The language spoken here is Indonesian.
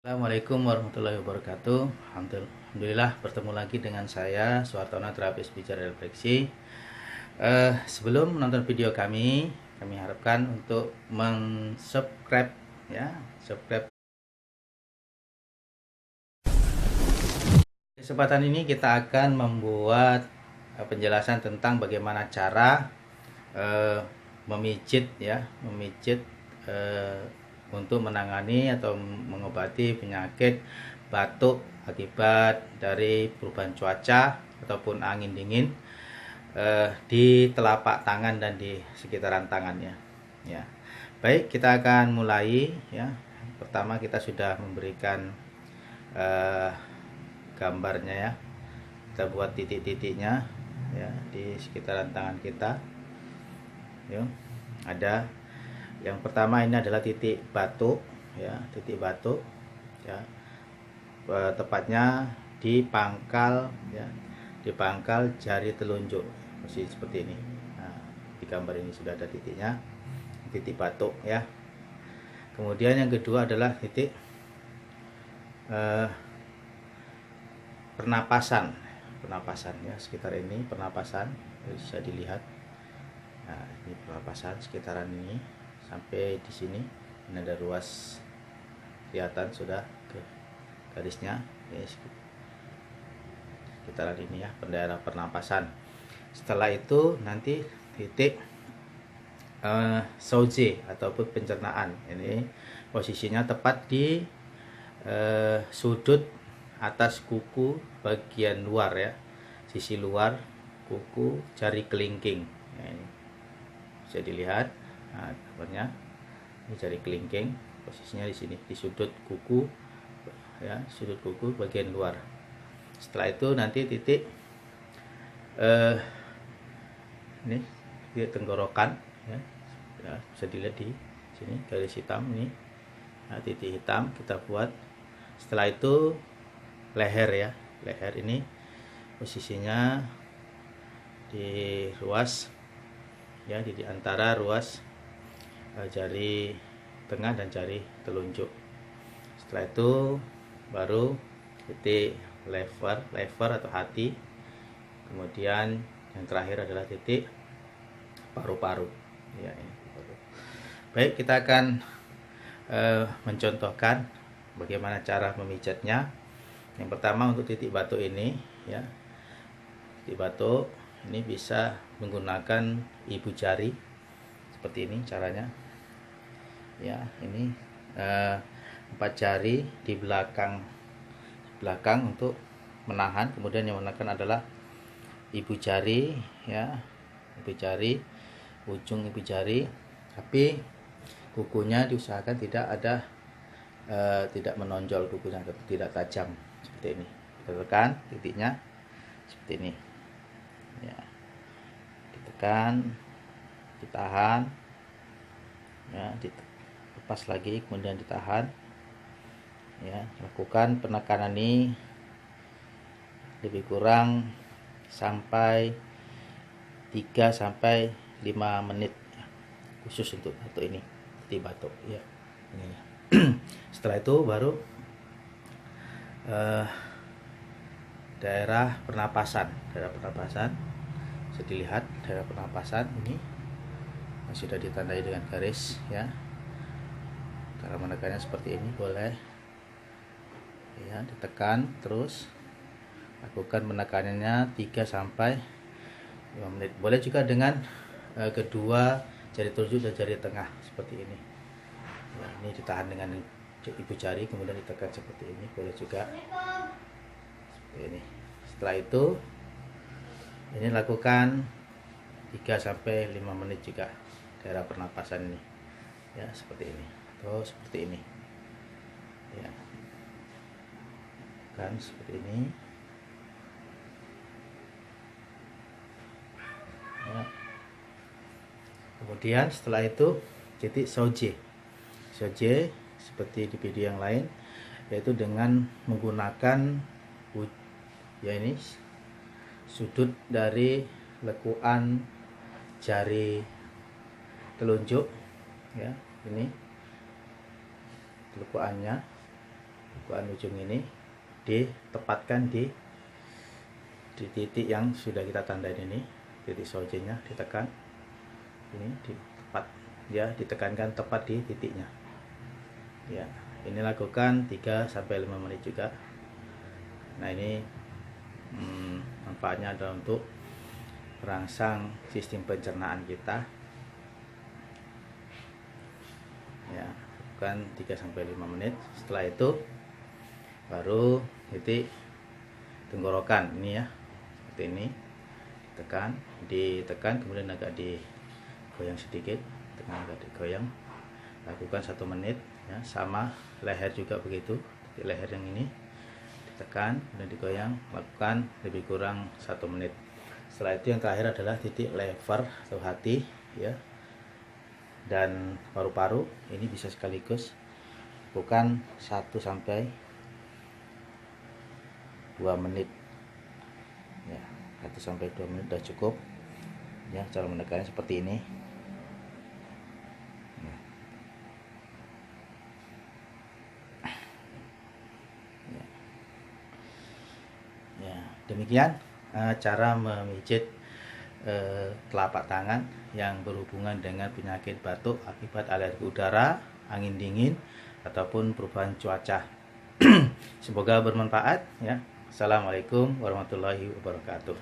Assalamualaikum warahmatullahi wabarakatuh. Alhamdulillah bertemu lagi dengan saya Suartono, terapis bicara refleksi. Sebelum menonton video kami harapkan untuk subscribe ya, subscribe. Kesempatan ini kita akan membuat penjelasan tentang bagaimana cara memijit eh, untuk menangani atau mengobati penyakit batuk akibat dari perubahan cuaca ataupun angin dingin di telapak tangan dan di sekitaran tangannya. Ya, baik, kita akan mulai. Ya, pertama kita sudah memberikan eh, gambarnya ya. Kita buat titik-titiknya ya di sekitaran tangan kita. Yuk, ada yang pertama, ini adalah titik batuk ya, titik batuk ya, tepatnya di pangkal ya, di pangkal jari telunjuk, masih seperti ini. Nah, di gambar ini sudah ada titiknya, titik batuk ya. Kemudian yang kedua adalah titik pernapasan ya, sekitar ini pernapasan bisa dilihat. Nah, ini pernapasan sekitaran ini sampai di sini. Ini ada ruas, kelihatan sudah ke garisnya ya, sekitaran ini ya, daerah pernapasan. Setelah itu nanti titik soje ataupun pencernaan. Ini posisinya tepat di sudut atas kuku bagian luar ya, sisi luar kuku jari kelingking ya, ini bisa dilihat. Nah, gambarnya ini jari kelingking, posisinya di sini di sudut kuku ya, sudut kuku bagian luar. Setelah itu nanti titik ini di tenggorokan ya, bisa dilihat di sini garis hitam ini. Nah, titik hitam kita buat. Setelah itu leher ya, leher ini posisinya di ruas ya, di antara ruas jari tengah dan jari telunjuk. Setelah itu baru titik lever atau hati. Kemudian yang terakhir adalah titik paru-paru ya, ini. Baik, kita akan mencontohkan bagaimana cara memijatnya. Yang pertama, untuk titik batuk ini ya, titik batuk ini bisa menggunakan ibu jari seperti ini caranya ya. Ini 4 jari di belakang untuk menahan, kemudian yang menekan adalah ibu jari ya, ibu jari, ujung ibu jari, tapi kukunya diusahakan tidak menonjol, kukunya tidak tajam seperti ini. Kita tekan titiknya seperti ini ya, ditekan, ditahan ya, lepas lagi, kemudian ditahan ya. Lakukan penekanan ini lebih kurang sampai 3 sampai 5 menit ya, khusus untuk batuk ini, titik batuk ya ini. Setelah itu baru daerah pernapasan bisa dilihat. Daerah pernapasan ini sudah ditandai dengan garis ya. Cara menekannya seperti ini, boleh ya, ditekan terus, lakukan menekanannya 3 sampai 5 menit. Boleh juga dengan kedua jari telunjuk dan jari tengah seperti ini ya. Ini ditahan dengan ibu jari, kemudian ditekan seperti ini, boleh juga seperti ini. Setelah itu ini lakukan 3 sampai 5 menit juga daerah pernapasan ini ya, seperti ini atau seperti ini ya, kan seperti ini ya. Kemudian setelah itu titik soje seperti di video yang lain, yaitu dengan menggunakan ya, ini sudut dari lekuan jari telunjuk ya, ini lekuannya bukuan ujung ini ditempatkan di titik yang sudah kita tandain ini, titik sojenya ditekan ini di tepat ya, ditekankan tepat di titiknya ya. Ini lakukan 3-5 menit juga. Nah ini manfaatnya adalah untuk merangsang sistem pencernaan kita ya. Lakukan 3-5 menit. Setelah itu baru titik tenggorokan ini ya, seperti ini, ditekan kemudian agak digoyang sedikit, tekan agak digoyang, lakukan 1 menit ya. Sama leher juga begitu, titik leher yang ini ditekan dan digoyang, lakukan lebih kurang 1 menit. Setelah itu yang terakhir adalah titik lever atau hati ya, dan paru-paru. Ini bisa sekaligus lakukan 1-2 menit ya, 1-2 menit sudah cukup ya. Cara menekannya seperti ini ya. Ya, demikian cara memijit telapak tangan yang berhubungan dengan penyakit batuk akibat alergi udara, angin dingin, ataupun perubahan cuaca. Semoga bermanfaat ya. Assalamualaikum warahmatullahi wabarakatuh.